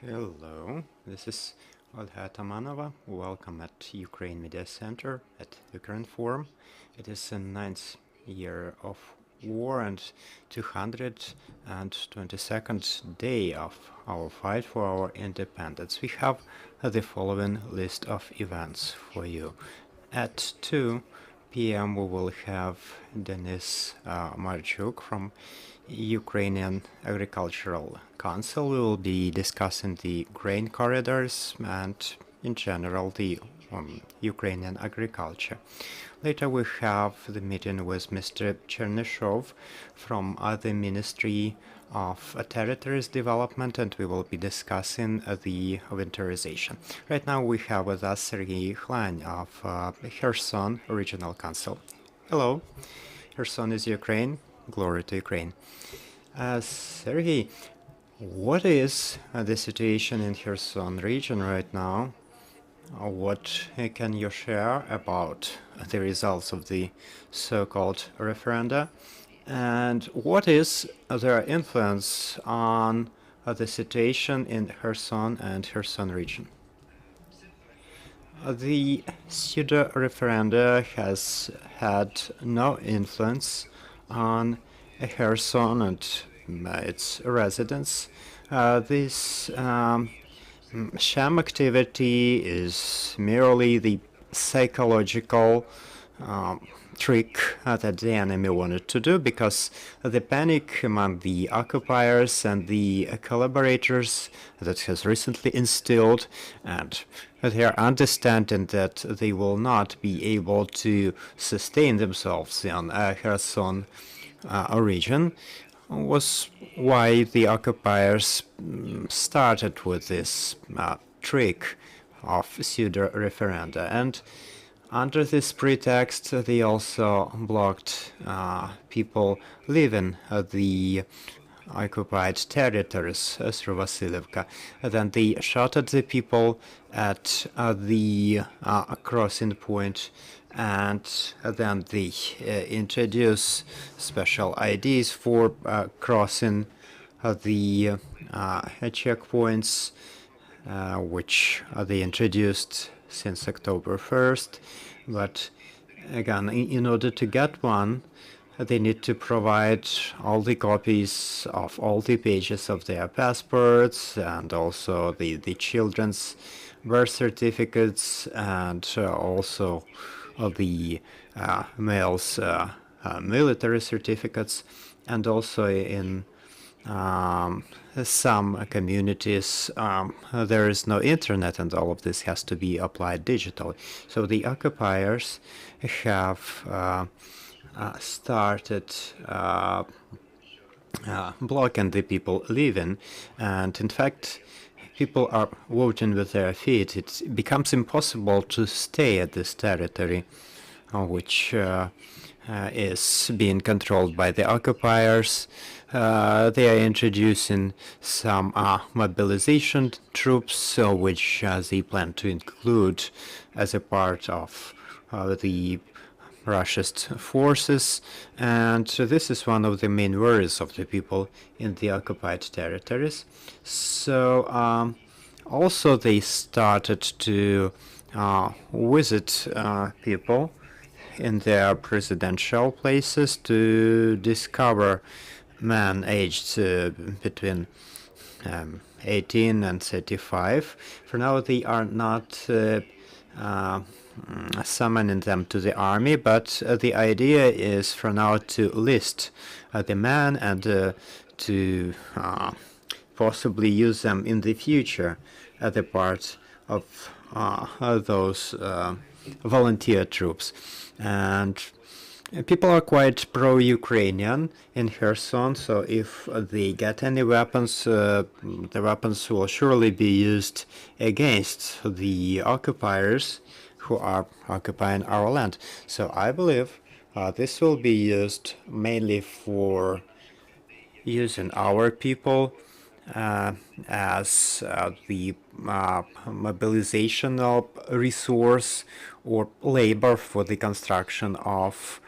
Hello, this is Olha Tamanova. Welcome at Ukraine Media Center at the current forum. It is the ninth year of war and 222nd day of our fight for our independence. We have the following list of events for you. At 2 p.m. we will have Denis Marchuk from Ukrainian Agricultural Council. We will be discussing the grain corridors and, in general, the Ukrainian agriculture. Later we have the meeting with Mr. Chernyshov from the Ministry of Territories Development, and we will be discussing the winterization. Right now we have with us Serhii Khlan of Kherson Regional Council. Hello, Kherson is Ukraine. Glory to Ukraine. Serhii, what is the situation in Kherson region right now? What can you share about the results of the so-called referenda? And what is their influence on the situation in Kherson and Kherson region? The pseudo-referenda has had no influence on Kherson and its residents. This sham activity is merely the psychological trick that the enemy wanted to do, because the panic among the occupiers and the collaborators that has recently instilled, and their understanding that they will not be able to sustain themselves in Kherson region, was why the occupiers started with this trick of pseudo-referenda. And under this pretext, they also blocked people leaving the occupied territories through Vasilievka. Then they shot at the people at the crossing point, and then they introduce special IDs for crossing the checkpoints, which they introduced since October 1st. But again, in order to get one, they need to provide all the copies of all the pages of their passports, and also the children's birth certificates, and also the males' military certificates. And also in some communities there is no internet, and all of this has to be applied digitally. So the occupiers have started blocking the people leaving, and in fact people are voting with their feet. It becomes impossible to stay at this territory, which is being controlled by the occupiers. They are introducing some mobilization troops, which they plan to include as a part of the Russia's forces, and this is one of the main worries of the people in the occupied territories. So also they started to visit people in their presidential places to discover men aged between 18 and 35. For now, they are not summoning them to the army, but the idea is for now to list the men and to possibly use them in the future as a part of those volunteer troops. And people are quite pro-Ukrainian in Kherson, so if they get any weapons, the weapons will surely be used against the occupiers who are occupying our land. So I believe this will be used mainly for using our people as the mobilizational resource or labor for the construction of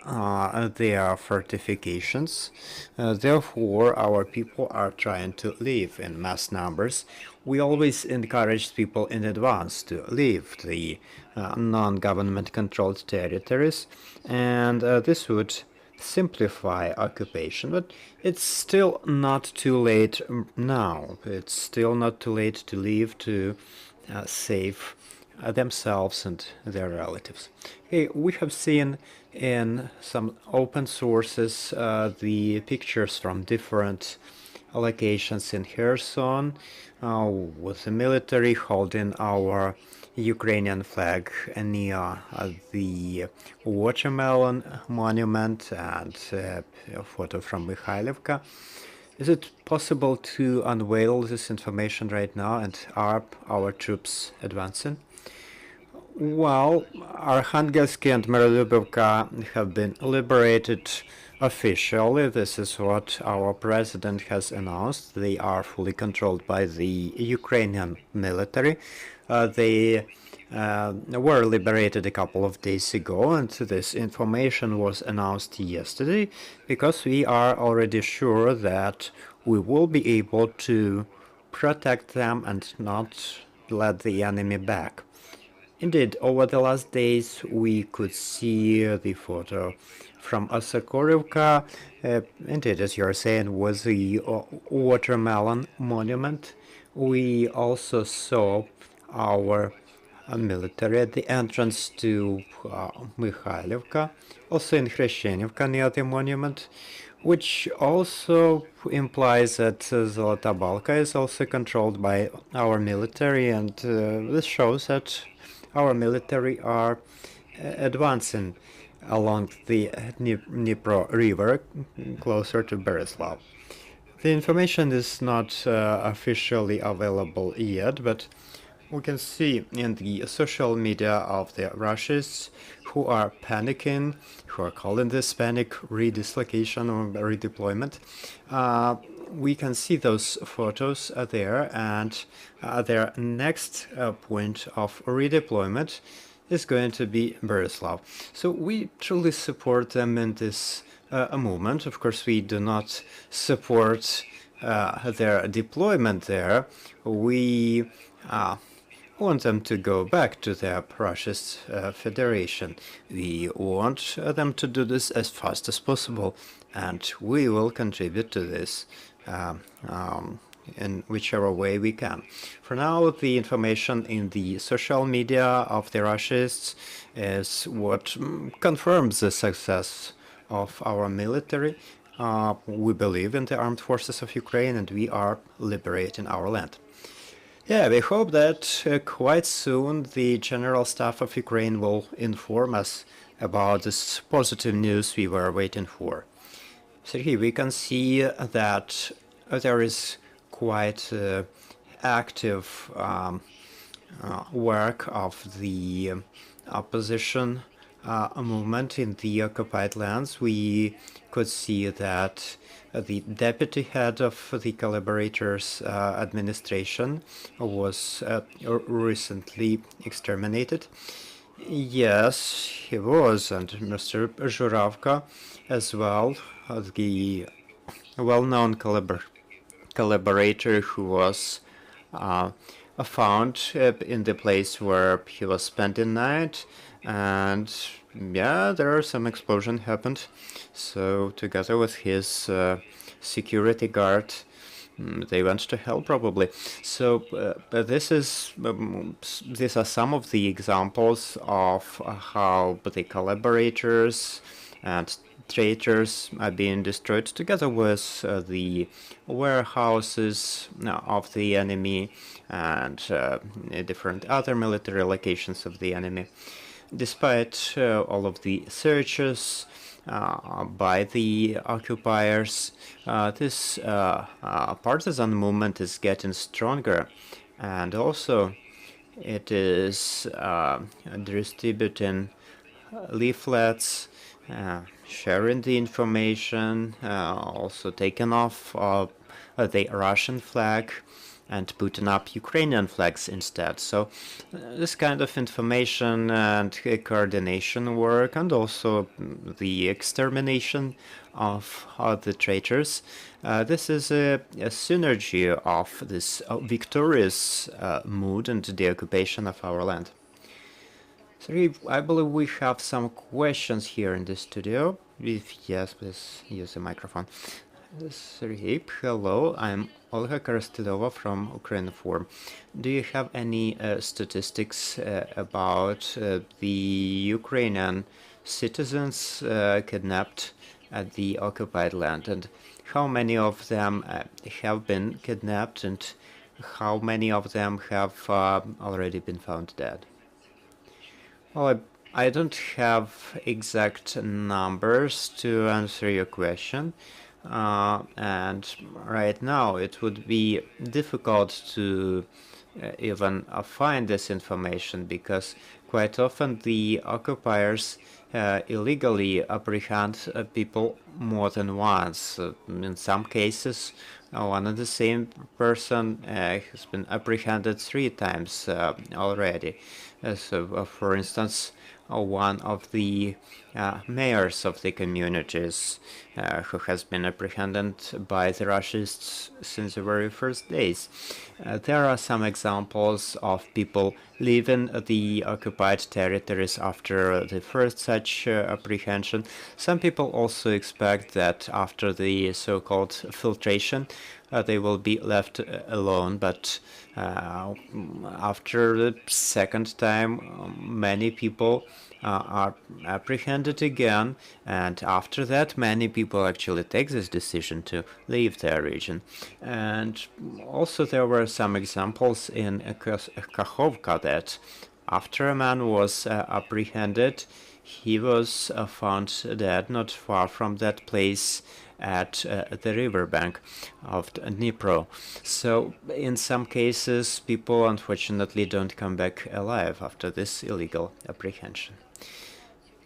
their fortifications. Therefore, our people are trying to leave in mass numbers. We always encouraged people in advance to leave the non-government controlled territories, and this would simplify occupation. But it's still not too late now. It's still not too late to leave to save themselves and their relatives. Hey, we have seen in some open sources the pictures from different locations in Kherson with the military holding our Ukrainian flag near the watermelon monument and a photo from Mikhailivka. Is it possible to unveil this information right now, and are our troops advancing? Well, Arkhangelsk and Marylyubivka have been liberated officially. This is what our president has announced. They are fully controlled by the Ukrainian military. They were liberated a couple of days ago, and this information was announced yesterday because we are already sure that we will be able to protect them and not let the enemy back. Indeed, over the last days, we could see the photo from Osakorivka, indeed, as you're saying, was the watermelon monument. We also saw our military at the entrance to Mikhailivka, also in Khreshenivka near the monument, which also implies that Zolota Balka is also controlled by our military, and this shows that our military are advancing along the Dnipro River closer to Berislav. The information is not officially available yet, but we can see in the social media of the Russians who are panicking, who are calling this panic redislocation or redeployment. We can see those photos there, and their next point of redeployment is going to be Berislav. So we truly support them in this movement. Of course, we do not support their deployment there. We want them to go back to their Russia's Federation. We want them to do this as fast as possible, and we will contribute to this in whichever way we can. For now, the information in the social media of the Russians is what confirms the success of our military. We believe in the armed forces of Ukraine, and we are liberating our land. Yeah, we hope that quite soon the General Staff of Ukraine will inform us about this positive news we were waiting for. Serhii, we can see that there is quite active work of the opposition movement in the occupied lands. We could see that the deputy head of the collaborators administration was recently exterminated. Yes, he was, and Mr. Zhuravka as well, the well-known collaborator who was found in the place where he was spending night, and yeah, there are some explosion happened. So together with his security guard, they went to hell probably. So these are some of the examples of how the collaborators and traitors are being destroyed, together with the warehouses of the enemy and different other military locations of the enemy. Despite all of the searches by the occupiers, this partisan movement is getting stronger, and also it is distributing leaflets, sharing the information, also taking off the Russian flag and putting up Ukrainian flags instead. So this kind of information and coordination work, and also the extermination of the traitors, this is a synergy of this victorious mood and the occupation of our land. Serhii, I believe we have some questions here in the studio. If yes, please use the microphone. Serhii, hello, I'm Olga Korostilova from Ukraine Forum. Do you have any statistics about the Ukrainian citizens kidnapped at the occupied land, and how many of them have been kidnapped, and how many of them have already been found dead? Well, I don't have exact numbers to answer your question, and right now it would be difficult to even find this information, because quite often the occupiers illegally apprehend people more than once. In some cases, one and the same person has been apprehended 3 times already. For instance, one of the mayors of the communities who has been apprehended by the Russians since the very first days. There are some examples of people leaving the occupied territories after the first such apprehension. Some people also expect that after the so-called filtration, they will be left alone, but after the second time, many people are apprehended again, and after that many people actually take this decision to leave their region. And also there were some examples in Kakhovka that after a man was apprehended, he was found dead not far from that place at the riverbank of Dnipro. So in some cases, people unfortunately don't come back alive after this illegal apprehension.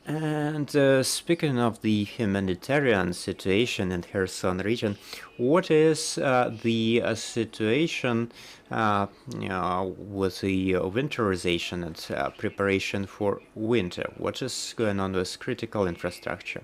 And speaking of the humanitarian situation in Kherson region, what is the situation with the winterization and preparation for winter? What is going on with critical infrastructure?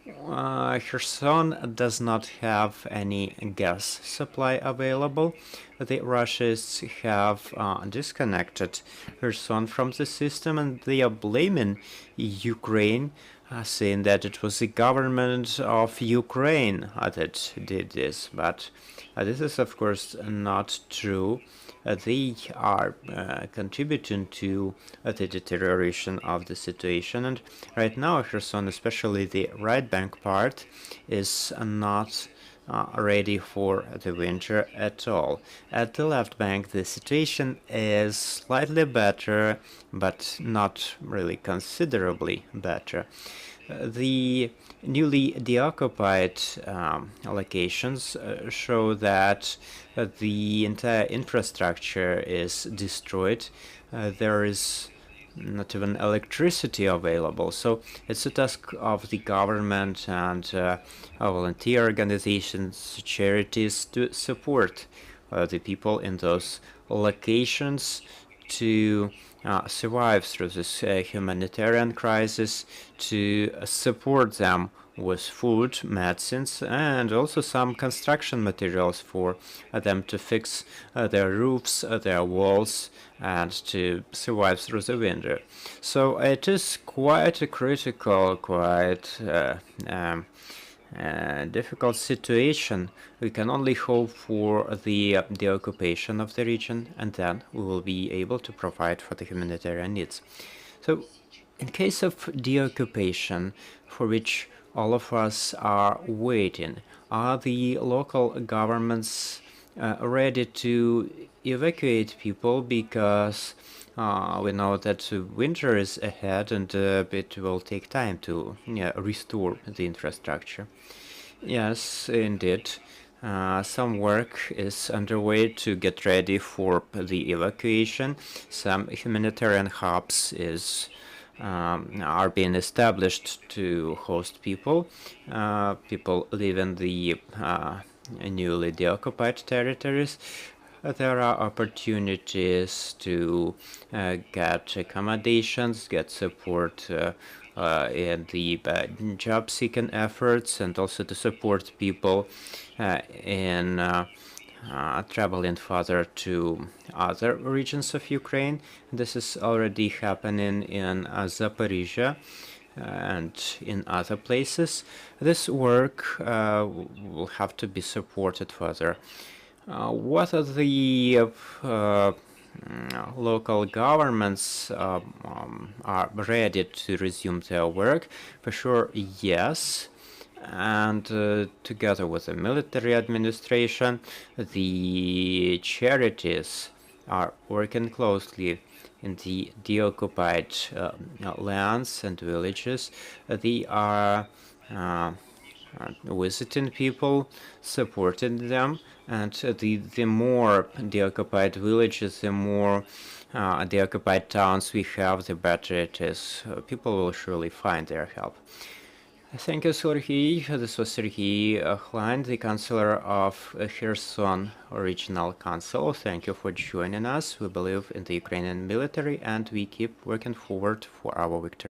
Kherson does not have any gas supply available. The Russians have disconnected Kherson from the system, and they are blaming Ukraine, saying that it was the government of Ukraine that did this. But this is, of course, not true. They are contributing to the deterioration of the situation, and right now Kherson, especially the right bank part, is not ready for the winter at all. At the left bank, the situation is slightly better, but not really considerably better. The newly deoccupied locations show that the entire infrastructure is destroyed. There is not even electricity available. So it's a task of the government and volunteer organizations, charities to support the people in those locations to survive through this humanitarian crisis, to support them with food, medicines, and also some construction materials for them to fix their roofs, their walls, and to survive through the winter. So it is quite a critical, quite difficult situation. We can only hope for the occupation of the region, and then we will be able to provide for the humanitarian needs. So in case of deoccupation, for which all of us are waiting, are the local governments ready to evacuate people? Because we know that winter is ahead, and it will take time to restore the infrastructure. Yes, indeed. Some work is underway to get ready for the evacuation. Some humanitarian hubs are being established to host people. People live in the newly deoccupied territories. there are opportunities to get accommodations, get support in the job-seeking efforts, and also to support people in traveling further to other regions of Ukraine. This is already happening in Zaporizhia and in other places. This work will have to be supported further. Whether the local governments are ready to resume their work, for sure, yes. And together with the military administration, the charities are working closely in the deoccupied lands and villages. They are visiting people, supporting them, and the more deoccupied villages, the more deoccupied towns we have, the better it is. People will surely find their help. Thank you, Serhii. This was Serhii Khlan, the Councillor of Kherson Regional Council. Thank you for joining us. We believe in the Ukrainian military and we keep working forward for our victory.